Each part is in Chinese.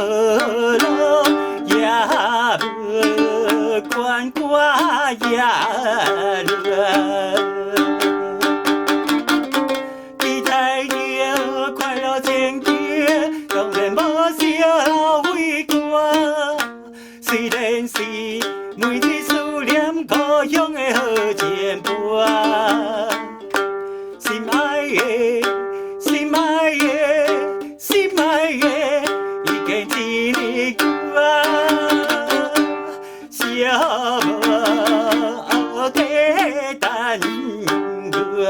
好路也无管我也乱。期待着快乐前行，当然无少畏寒。虽然是每日思念故乡的好前伴，心爱的，心爱的，心爱的，已经一年久啊，小无地等我。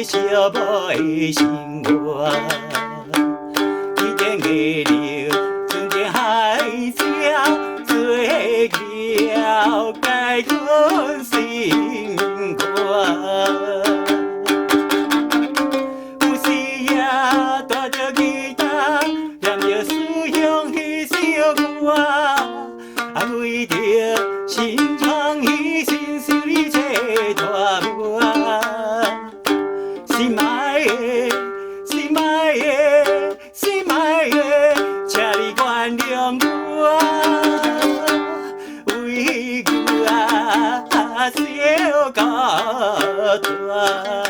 小无的生活，已经月流纯情海潮，做了改吞心肝。有时也带着吉他，念着思乡迄首歌，安慰着心窗迄心事里切大雾。心爱的，心爱的，心爱的，请你原谅我，为我小到大。